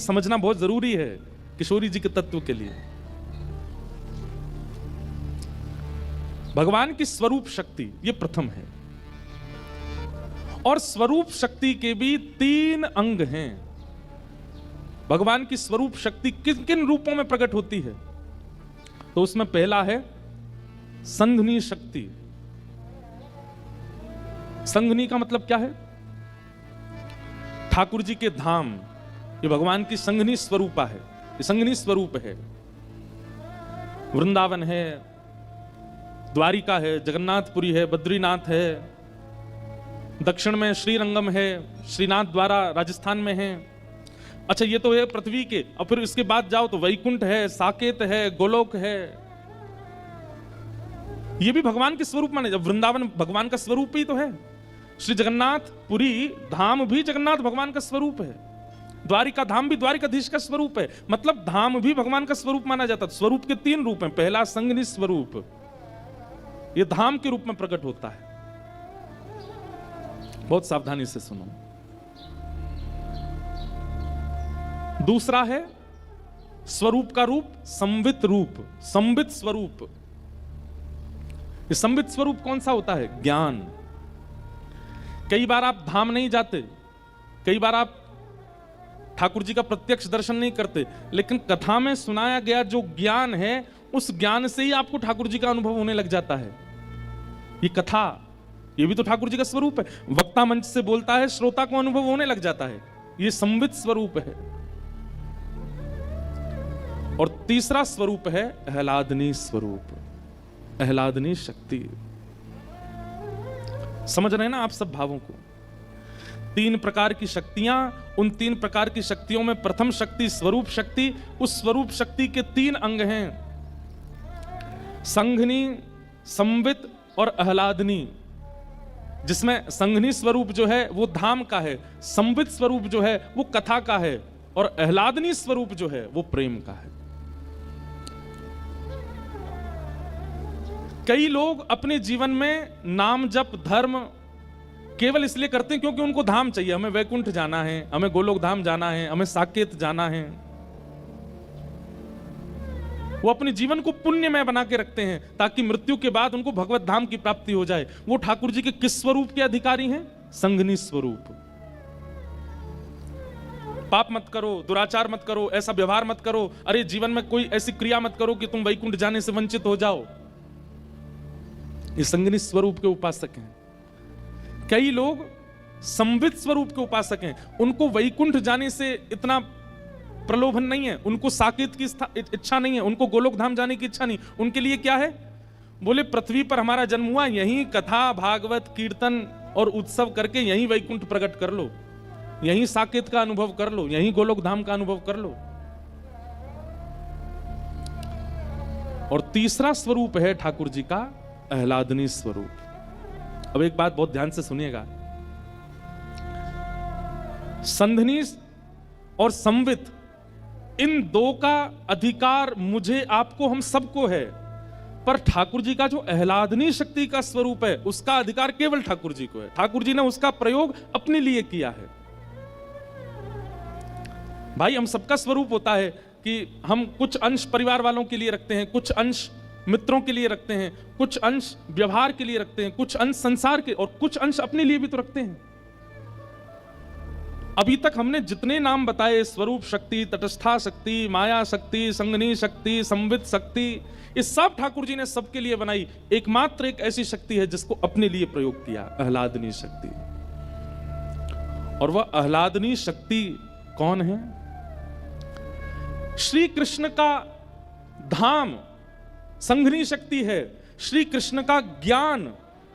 समझना बहुत जरूरी है किशोरी जी के तत्व के लिए। भगवान की स्वरूप शक्ति ये प्रथम है, और स्वरूप शक्ति के भी 3 अंग हैं। भगवान की स्वरूप शक्ति किन किन रूपों में प्रकट होती है? तो उसमें पहला है संघनी शक्ति। संघनी का मतलब क्या है? ठाकुर जी के धाम, ये भगवान की संघनी स्वरूपा है, ये संघनी स्वरूप है। वृंदावन है, द्वारिका है, जगन्नाथपुरी है, बद्रीनाथ है, दक्षिण में श्रीरंगम है, श्रीनाथ द्वारा राजस्थान में है। अच्छा, ये तो है पृथ्वी के, और फिर इसके बाद जाओ तो वैकुंठ है, साकेत है, गोलोक है, ये भी भगवान के स्वरूप माने। जब वृंदावन भगवान का स्वरूप ही तो है, श्री जगन्नाथपुरी धाम भी जगन्नाथ भगवान का स्वरूप है, द्वारिका धाम भी द्वारिकाधीश का स्वरूप है, मतलब धाम भी भगवान का स्वरूप माना जाता है। स्वरूप के 3 रूप हैं। पहला संघनी स्वरूप, ये धाम के रूप में प्रकट होता है। बहुत सावधानी से सुनो। दूसरा है स्वरूप का रूप संवित रूप, संवित स्वरूप। ये संवित स्वरूप कौन सा होता है? ज्ञान। कई बार आप धाम नहीं जाते, कई बार आप ठाकुर जी का प्रत्यक्ष दर्शन नहीं करते, लेकिन कथा में सुनाया गया जो ज्ञान है, उस ज्ञान से ही आपको ठाकुर जी का अनुभव होने लग जाता है। ये कथा, ये भी तो ठाकुर जी का स्वरूप है। वक्ता मंच से बोलता है, श्रोता को अनुभव होने लग जाता है, ये संवित स्वरूप है। और तीसरा स्वरूप है आह्लादनी स्वरूप, आह्लादनी शक्ति। समझ रहे हैं ना आप सब भावों को? 3 प्रकार की शक्तियां, उन 3 प्रकार की शक्तियों में प्रथम शक्ति स्वरूप शक्ति। उस स्वरूप शक्ति के 3 अंग हैं, संघनी, संवित और आह्लादनी। जिसमें संघनी स्वरूप जो है वो धाम का है, संवित स्वरूप जो है वो कथा का है, और आह्लादनी स्वरूप जो है वो प्रेम का है। कई लोग अपने जीवन में नाम जप धर्म केवल इसलिए करते हैं क्योंकि उनको धाम चाहिए। हमें वैकुंठ जाना है, हमें गोलोक धाम जाना है, हमें साकेत जाना है। वो अपने जीवन को पुण्यमय बना के रखते हैं ताकि मृत्यु के बाद उनको भगवत धाम की प्राप्ति हो जाए। वो ठाकुर जी के किस स्वरूप के अधिकारी हैं? संघनी स्वरूप। पाप मत करो, दुराचार मत करो, ऐसा व्यवहार मत करो, अरे जीवन में कोई ऐसी क्रिया मत करो कि तुम वैकुंठ जाने से वंचित हो जाओ। ये संघनी स्वरूप के उपासक हैं। कई लोग संवित स्वरूप के उपासक हैं, उनको वैकुंठ जाने से इतना प्रलोभन नहीं है, उनको साकेत की इच्छा नहीं है, उनको गोलोक धाम जाने की इच्छा नहीं। उनके लिए क्या है? बोले पृथ्वी पर हमारा जन्म हुआ, यहीं कथा भागवत कीर्तन और उत्सव करके यहीं वैकुंठ प्रकट कर लो, यहीं साकेत का अनुभव कर लो, यहीं गोलोक धाम का अनुभव कर लो। और तीसरा स्वरूप है ठाकुर जी का आह्लादनी स्वरूप। अब एक बात बहुत ध्यान से सुनिएगा, संधनी और संवित, इन 2 का अधिकार मुझे, आपको, हम सबको है, पर ठाकुर जी का जो आह्लादनी शक्ति का स्वरूप है उसका अधिकार केवल ठाकुर जी को है। ठाकुर जी ने उसका प्रयोग अपने लिए किया है। भाई, हम सबका स्वरूप होता है कि हम कुछ अंश परिवार वालों के लिए रखते हैं, कुछ अंश मित्रों के लिए रखते हैं, कुछ अंश व्यवहार के लिए रखते हैं, कुछ अंश संसार के, और कुछ अंश अपने लिए भी तो रखते हैं। अभी तक हमने जितने नाम बताए, स्वरूप शक्ति, तटस्था शक्ति, माया शक्ति, संघनी शक्ति, संवित शक्ति, ये सब ठाकुर जी ने सबके लिए बनाई। एकमात्र एक ऐसी शक्ति है जिसको अपने लिए प्रयोग किया, आह्लादनी शक्ति। और वह आह्लादनी शक्ति कौन है? श्री कृष्ण का धाम संघनी शक्ति है, श्री कृष्ण का ज्ञान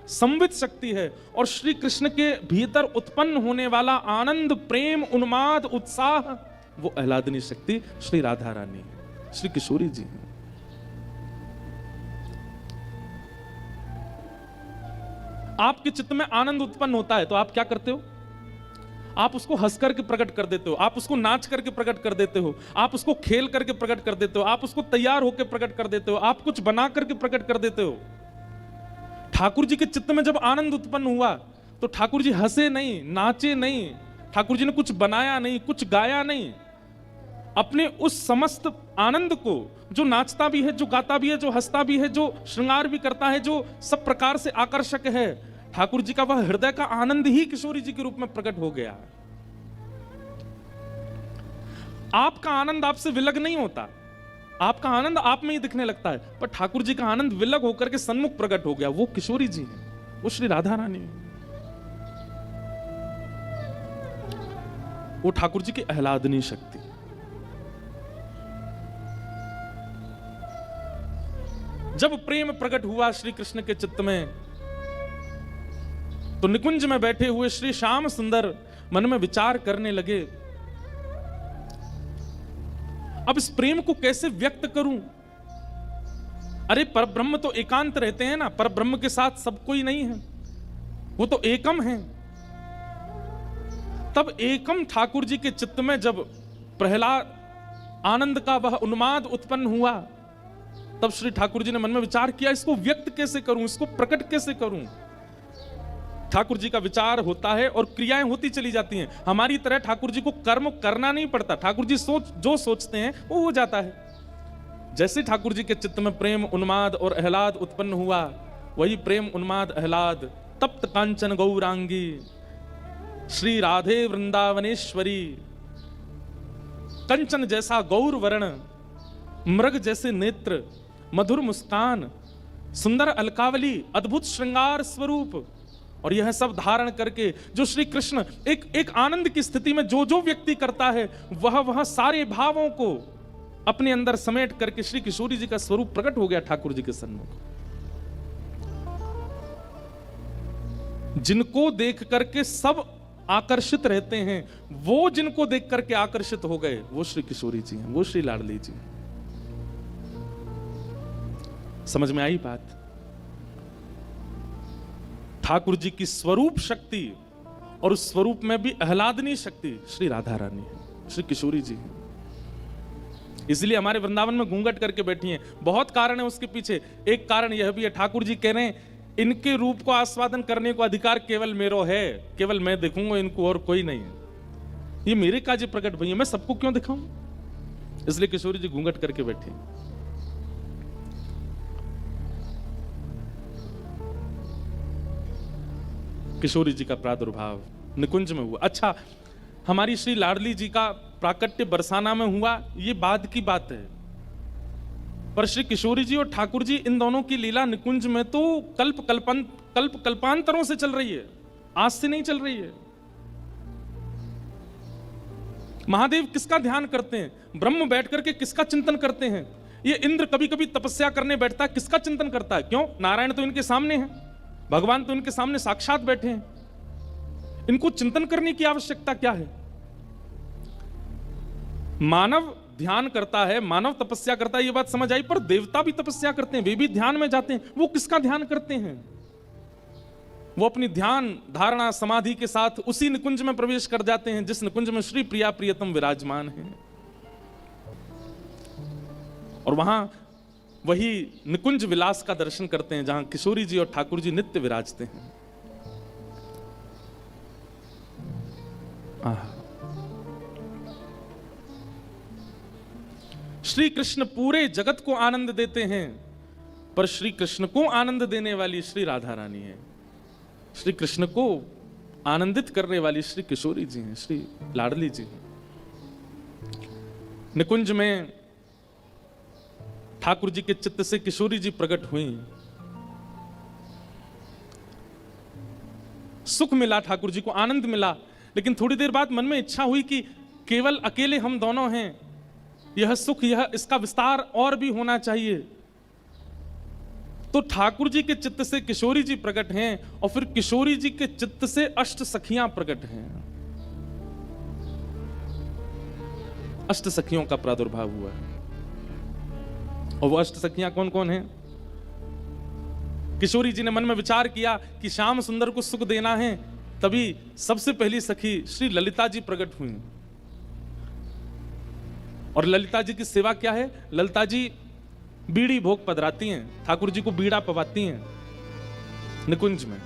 संवित शक्ति है, और श्री कृष्ण के भीतर उत्पन्न होने वाला आनंद, प्रेम, उन्माद, उत्साह, वो आह्लादनी शक्ति श्री राधा रानी है, श्री किशोरी जी हैं। आपके चित्त में आनंद उत्पन्न होता है तो आप क्या करते हो? आप उसको हंस करके प्रकट कर देते हो, आप उसको नाच करके प्रकट कर देते हो, आप उसको खेल करके प्रकट कर देते हो, आप उसको तैयार होकर प्रकट कर देते हो, आप कुछ बना करके प्रकट कर देते हो। ठाकुर जी के चित्त में जब आनंद उत्पन्न हुआ तो ठाकुर जी हंसे नहीं, नाचे नहीं, ठाकुर जी ने कुछ बनाया नहीं, कुछ गाया नहीं, अपने उस समस्त आनंद को, जो नाचता भी है, जो गाता भी है, जो हंसता भी है, जो श्रृंगार भी करता है, जो सब प्रकार से आकर्षक है, ठाकुर जी का वह हृदय का आनंद ही किशोरी जी के रूप में प्रकट हो गया। आपका आनंद आपसे विलग नहीं होता, आपका आनंद आप में ही दिखने लगता है, पर ठाकुर जी का आनंद विलग होकर के सन्मुख प्रकट हो गया। वो किशोरी जी हैं, वो श्री राधा रानी है, वो ठाकुर जी की आह्लादनी शक्ति। जब प्रेम प्रकट हुआ श्री कृष्ण के चित्त में, तो निकुंज में बैठे हुए श्री श्याम सुंदर मन में विचार करने लगे, अब इस प्रेम को कैसे व्यक्त करूं? अरे परब्रह्म तो एकांत रहते हैं ना, परब्रह्म के साथ सब कोई नहीं है, वो तो एकम है। तब एकम ठाकुर जी के चित्त में जब प्रहलाद आनंद का वह उन्माद उत्पन्न हुआ, तब श्री ठाकुर जी ने मन में विचार किया, इसको व्यक्त कैसे करूं, इसको प्रकट कैसे करूं? ठाकुर जी का विचार होता है और क्रियाएं होती चली जाती हैं। हमारी तरह ठाकुर जी को कर्म करना नहीं पड़ता, ठाकुर जी जो सोचते हैं वो हो जाता है। जैसे ठाकुर जी के चित्त में प्रेम उन्माद और आह्लाद उत्पन्न हुआ, वही प्रेम उन्माद आह्लाद तप्त कांचन गौरांगी श्री राधे वृंदावनेश्वरी, कंचन जैसा गौर वर्ण, मृग जैसे नेत्र, मधुर मुस्कान, सुंदर अलकावली, अद्भुत श्रृंगार स्वरूप, और यह सब धारण करके जो श्री कृष्ण एक आनंद की स्थिति में जो जो व्यक्ति करता है, वह सारे भावों को अपने अंदर समेट करके श्री किशोरी जी का स्वरूप प्रकट हो गया ठाकुर जी के सन्मुख। जिनको देख करके सब आकर्षित रहते हैं, वो जिनको देख करके आकर्षित हो गए, वो श्री किशोरी जी हैं, वो श्री लाडली जी हैं। समझ में आई बात? ठाकुर जी की स्वरूप शक्ति और उस स्वरूप में भी आह्लादनी शक्ति श्री राधा रानी है, श्री किशोरी जी है। इसलिए हमारे वृंदावन में घूंघट करके बैठी हैं। बहुत कारण है उसके पीछे। एक कारण यह भी है, ठाकुर जी कह रहे हैं इनके रूप को आस्वादन करने को अधिकार केवल मेरो है, केवल मैं देखूंगा इनको और कोई नहीं है। ये मेरे काजे प्रकट भई है, मैं सबको क्यों दिखाऊं? इसलिए किशोरी जी घूंघट करके बैठी। किशोरी जी का प्रादुर्भाव निकुंज में हुआ। अच्छा, हमारी श्री लाडली जी का प्राकट्य बरसाना में हुआ, ये बाद की बात है, पर श्री किशोरी जी और ठाकुर जी इन दोनों की लीला निकुंज में तो कल्प कल्पांतरों से चल रही है, आज से नहीं चल रही है। महादेव किसका ध्यान करते हैं? ब्रह्म बैठ करके किसका चिंतन करते हैं? ये इंद्र कभी कभी तपस्या करने बैठता है, किसका चिंतन करता है? क्यों? नारायण तो इनके सामने है, भगवान तो इनके सामने साक्षात बैठे हैं, इनको चिंतन करने की आवश्यकता क्या है? मानव ध्यान करता है, मानव तपस्या करता है, ये बात समझ आई, पर देवता भी तपस्या करते हैं, वे भी ध्यान में जाते हैं। वो किसका ध्यान करते हैं? वो अपनी ध्यान धारणा समाधि के साथ उसी निकुंज में प्रवेश कर जाते हैं जिस निकुंज में श्री प्रिया प्रियतम विराजमान है, और वहां वही निकुंज विलास का दर्शन करते हैं जहां किशोरी जी और ठाकुर जी नित्य विराजते हैं। श्री कृष्ण पूरे जगत को आनंद देते हैं, पर श्री कृष्ण को आनंद देने वाली श्री राधा रानी है, श्री कृष्ण को आनंदित करने वाली श्री किशोरी जी हैं, श्री लाडली जी हैं। निकुंज में ठाकुर जी के चित्त से किशोरी जी प्रकट हुई, सुख मिला, ठाकुर जी को आनंद मिला, लेकिन थोड़ी देर बाद मन में इच्छा हुई कि केवल अकेले हम दोनों हैं, यह सुख, यह इसका विस्तार और भी होना चाहिए। तो ठाकुर जी के चित्त से किशोरी जी प्रकट हैं, और फिर किशोरी जी के चित्त से अष्ट सखियां प्रकट हैं, अष्ट सखियों का प्रादुर्भाव हुआ है। और वो अष्ट सखियां कौन कौन हैं? किशोरी जी ने मन में विचार किया कि श्याम सुंदर को सुख देना है, तभी सबसे पहली सखी श्री ललिता जी प्रकट हुई। और ललिता जी की सेवा क्या है? ललिता जी बीड़ी भोग पधराती हैं, ठाकुर जी को बीड़ा पवाती हैं निकुंज में।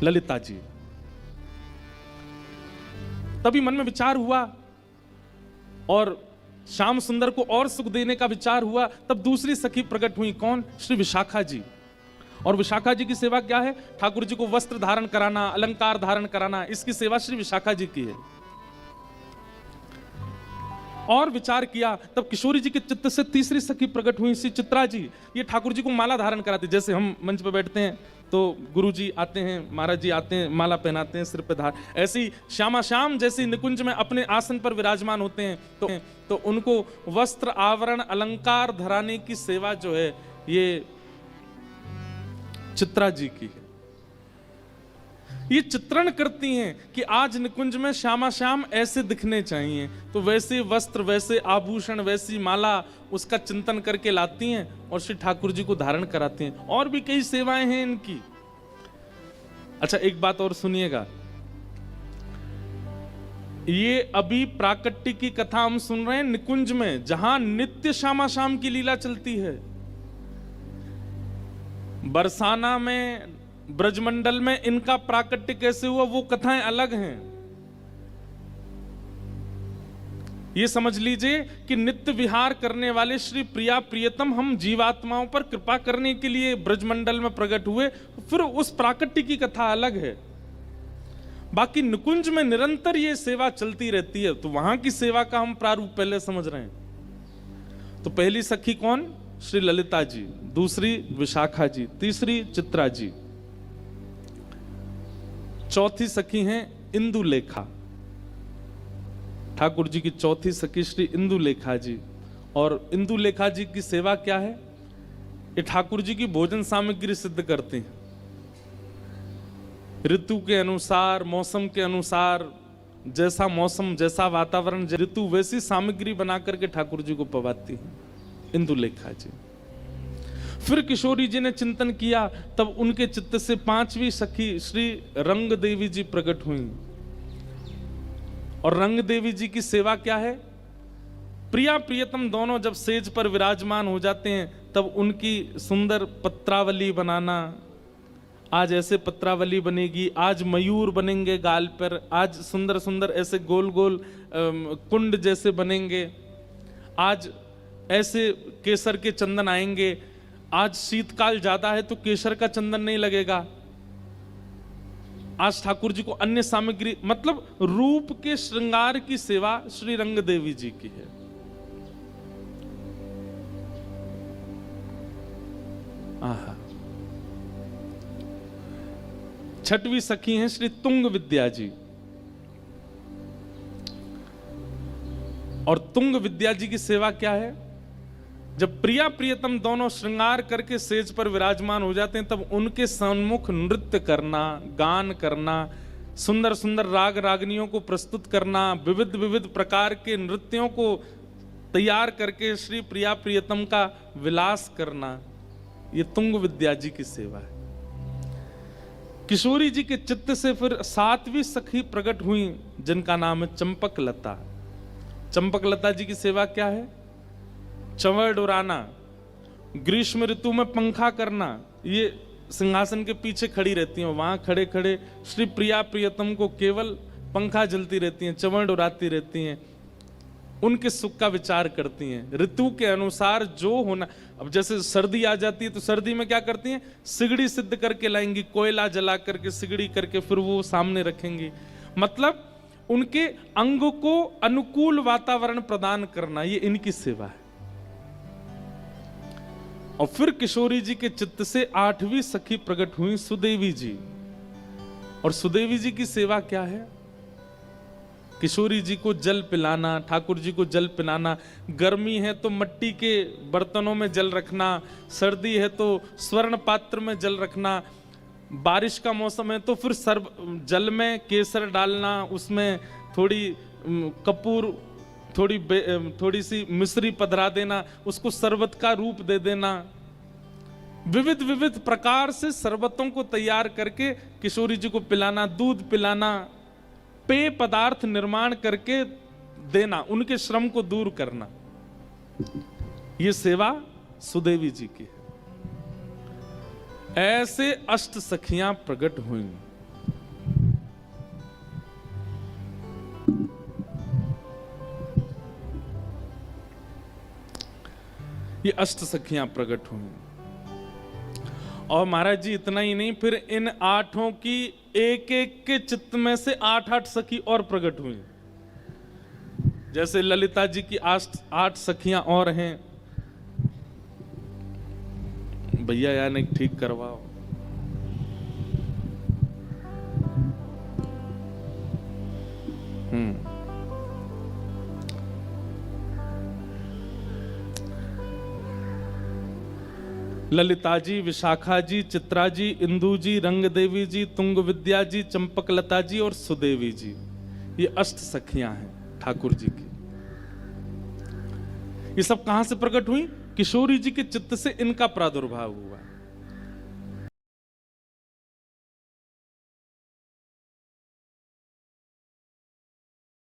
ललिता जी तभी मन में विचार हुआ और श्याम सुंदर को और सुख देने का विचार हुआ। तब दूसरी सखी प्रकट हुई, कौन? श्री विशाखा जी। और विशाखा जी की सेवा क्या है? ठाकुर जी को वस्त्र धारण कराना, अलंकार धारण कराना, इसकी सेवा श्री विशाखा जी की है। और विचार किया तब किशोरी जी के चित्त से तीसरी सखी प्रकट हुई, श्री चित्रा जी। ये ठाकुर जी को माला धारण कराती, जैसे हम मंच पे बैठते हैं तो गुरु जी आते हैं, महाराज जी आते हैं, माला पहनाते हैं, सिर पे धार, ऐसी श्यामा श्याम जैसी निकुंज में अपने आसन पर विराजमान होते हैं, तो उनको वस्त्र आवरण अलंकार धराने की सेवा जो है ये चित्रा जी की है। ये चित्रण करती हैं कि आज निकुंज में श्यामा श्याम ऐसे दिखने चाहिए, तो वैसे वस्त्र, वैसे आभूषण, वैसी माला उसका चिंतन करके लाती हैं और श्री ठाकुर जी को धारण कराती हैं। और भी कई सेवाएं हैं इनकी। अच्छा, एक बात और सुनिएगा, ये अभी प्राकट्य की कथा हम सुन रहे हैं निकुंज में, जहां नित्य श्यामा श्याम की लीला चलती है। बरसाना में, ब्रजमंडल में इनका प्राकट्य कैसे हुआ वो कथाएं अलग हैं। ये समझ लीजिए कि नित्य विहार करने वाले श्री प्रिया प्रियतम हम जीवात्माओं पर कृपा करने के लिए ब्रजमंडल में प्रकट हुए, फिर उस प्राकट्य की कथा अलग है। बाकी निकुंज में निरंतर ये सेवा चलती रहती है, तो वहां की सेवा का हम प्रारूप पहले समझ रहे हैं। तो पहली सखी कौन? श्री ललिता जी, दूसरी विशाखा जी, तीसरी चित्रा जी, चौथी सखी हैं इंदुलेखा। ठाकुर जी की चौथी सखी श्री इंदुलेखा जी। और इंदुलेखा जी की सेवा क्या है? ये ठाकुर जी की भोजन सामग्री सिद्ध करती हैं। ऋतु के अनुसार, मौसम के अनुसार, जैसा मौसम, जैसा वातावरण, ऋतु, वैसी सामग्री बना करके ठाकुर जी को पवाती हैं इंदुलेखा जी। फिर किशोरी जी ने चिंतन किया, तब उनके चित्त से पांचवी सखी श्री रंग देवी जी प्रकट हुई। और रंग देवी जी की सेवा क्या है? प्रिया प्रियतम दोनों जब सेज पर विराजमान हो जाते हैं, तब उनकी सुंदर पत्रावली बनाना। आज ऐसे पत्रावली बनेगी, आज मयूर बनेंगे गाल पर, आज सुंदर सुंदर ऐसे गोल गोल कुंड जैसे बनेंगे, आज ऐसे केसर के चंदन आएंगे, आज शीतकाल ज्यादा है तो केसर का चंदन नहीं लगेगा, आज ठाकुर जी को अन्य सामग्री, मतलब रूप के श्रृंगार की सेवा श्री रंग देवी जी की है। आहा। छठवीं सखी हैं श्री तुंग विद्या जी। और तुंग विद्या जी की सेवा क्या है? जब प्रिया प्रियतम दोनों श्रृंगार करके सेज पर विराजमान हो जाते हैं, तब उनके सम्मुख नृत्य करना, गान करना, सुंदर सुंदर राग रागनियों को प्रस्तुत करना, विविध विविध प्रकार के नृत्यों को तैयार करके श्री प्रिया प्रियतम का विलास करना, ये तुंग विद्या जी की सेवा है। किशोरी जी के चित्त से फिर सातवीं सखी प्रकट हुई, जिनका नाम है चंपक लता। चंपक लता जी की सेवा क्या है? चंवर उड़ाना, ग्रीष्म ऋतु में पंखा करना। ये सिंहासन के पीछे खड़ी रहती हैं, वहां खड़े खड़े श्री प्रिया प्रियतम को केवल पंखा जलती रहती हैं, चंवर उड़ाती रहती हैं, उनके सुख का विचार करती हैं। ऋतु के अनुसार जो होना, अब जैसे सर्दी आ जाती है तो सर्दी में क्या करती हैं? सिगड़ी सिद्ध करके लाएंगी, कोयला जला करके सिगड़ी करके फिर वो सामने रखेंगी। मतलब उनके अंग को अनुकूल वातावरण प्रदान करना, ये इनकी सेवा है। और फिर किशोरी जी के चित्त से आठवीं सखी प्रकट हुई सुदेवी जी। और सुदेवी जी की सेवा क्या है? किशोरी जी को जल पिलाना, ठाकुर जी को जल पिलाना। गर्मी है तो मिट्टी के बर्तनों में जल रखना, सर्दी है तो स्वर्ण पात्र में जल रखना, बारिश का मौसम है तो फिर जल में केसर डालना, उसमें थोड़ी कपूर, थोड़ी सी मिश्री पधरा देना, उसको शरबत का रूप दे देना। विविध विविध प्रकार से शरबतों को तैयार करके किशोरी जी को पिलाना, दूध पिलाना, पेय पदार्थ निर्माण करके देना, उनके श्रम को दूर करना, ये सेवा सुदेवी जी की है। ऐसे अष्ट सखियां प्रकट हुई। ये अष्ट सखियां प्रकट हुई। और महाराज जी इतना ही नहीं, फिर इन आठों की एक एक के चित्त में से 8-8 सखी और प्रकट हुई। जैसे ललिता जी की 8 सखियां और हैं। भैया यानी ठीक करवाओ। ललिता जी, विशाखा जी, चित्रा जी, इंदु जी, रंग देवी जी, तुंग विद्या जी, चंपकलता जी और सुदेवी जी, ये अष्ट सखियां हैं ठाकुर जी की। ये सब कहां से प्रकट हुई? किशोरी जी के चित्त से इनका प्रादुर्भाव हुआ।